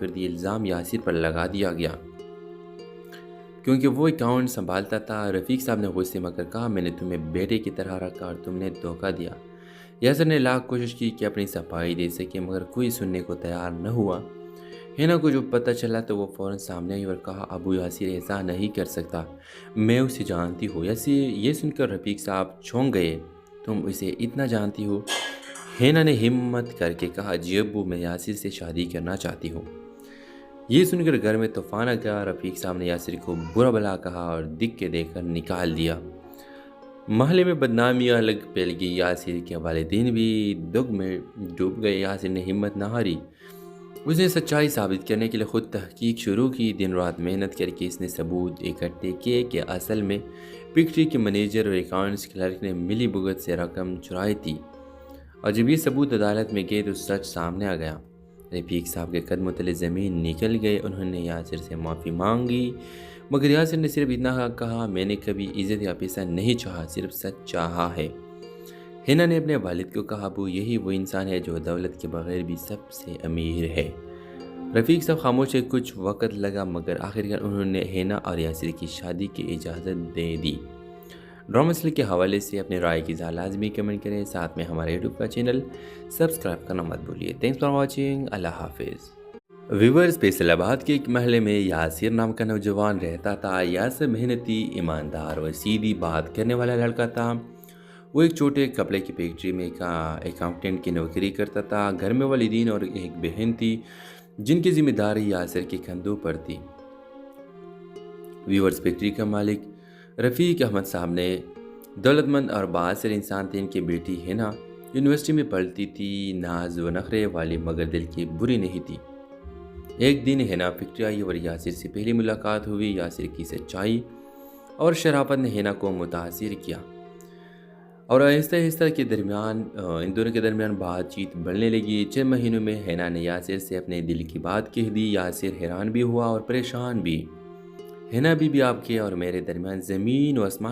فردی الزام یاسر پر لگا دیا گیا کیونکہ وہ اکاؤنٹ سنبھالتا تھا۔ رفیق صاحب نے غصے میں کہا، میں نے تمہیں بیٹے کی طرح رکھا اور تم نے دھوکہ دیا۔ یاسر نے لاکھ کوشش کی کہ اپنی صفائی دے سکے مگر کوئی سننے کو تیار نہ ہوا۔ ہینا کو جو پتہ چلا تو وہ فوراً سامنے آئی اور کہا، ابو یاسر ایسا نہیں کر سکتا، میں اسے جانتی ہوں۔ یہ سن کر رفیق صاحب چونک گئے، تم اسے اتنا جانتی ہو؟ ہینا نے ہمت کر کے کہا، جی ابو، میں یاسر سے شادی کرنا چاہتی ہوں۔ یہ سن کر گھر میں طوفان آ گیا۔ رفیق صاحب نے یاسر کو برا بھلا کہا اور دکھ کے دے کر نکال دیا۔ محلے میں بدنامی الگ پھیل گئی۔ یاسر کے والدین بھی دکھ میں ڈوب گئے۔ یاسر نے ہمت نہ ہاری، اس نے سچائی ثابت کرنے کے لیے خود تحقیق شروع کی۔ دن رات محنت کر کے اس نے ثبوت اکٹھے کیے کہ اصل میں فیکٹری کے منیجر اور اکاؤنٹس کلرک نے ملی بھگت سے رقم چرائی تھی، اور جب یہ ثبوت عدالت میں گئے تو سچ سامنے آ گیا۔ رفیق صاحب کے قدموں تلے زمین نکل گئے۔ انہوں نے یاسر سے معافی مانگی مگر یاسر نے صرف اتنا کہا، میں نے کبھی عزت یا پیسہ نہیں چاہا، صرف سچ چاہا ہے۔ ہینا نے اپنے والد کو کہا، ابو، یہی وہ انسان ہے جو دولت کے بغیر بھی سب سے امیر ہے۔ رفیق صاحب خاموش ہے۔ کچھ وقت لگا مگر آخرکار انہوں نے ہینا اور یاسر کی شادی کی اجازت دے دی۔ ڈرامہ مسئلے کے حوالے سے اپنے رائے کی اظہار لازمی کمنٹ کریں، ساتھ میں ہمارے یوٹیوب کا چینل سبسکرائب کرنا مت بھولیے۔ Thanks for watching. اللہ حافظ۔ ویورز، فیصل آباد کے ایک محلے میں یاسر نام کا نوجوان رہتا تھا۔ یاسر محنتی، ایماندار اور سیدھی بات کرنے والا لڑکا تھا۔ وہ ایک چھوٹے کپڑے کی فیکٹری میں اکاؤنٹنٹ کی نوکری کرتا تھا۔ گھر میں والدین اور ایک بہن تھی جن کی ذمہ داری یاسر کے کندھوں پر تھی۔ ویورز، فیکٹری کا مالک رفیق احمد صاحب نے دولت مند اور بااثر انسان تھے۔ ان کی بیٹی ہینا یونیورسٹی میں پڑھتی تھی، ناز و نخرے والی مگر دل کی بری نہیں تھی۔ ایک دن ہینا فیکٹری آئی اور یاسر سے پہلی ملاقات ہوئی۔ یاسر کی سچائی اور شرافت نے ہینا کو متاثر کیا اور آہستہ آہستہ ان دونوں کے درمیان بات چیت بڑھنے لگی۔ 6 مہینوں میں ہینا نے یاسر سے اپنے دل کی بات کہہ دی۔ یاسر حیران بھی ہوا اور پریشان بھی۔ ہینا بی آپ کے اور میرے درمیان زمین و آسمان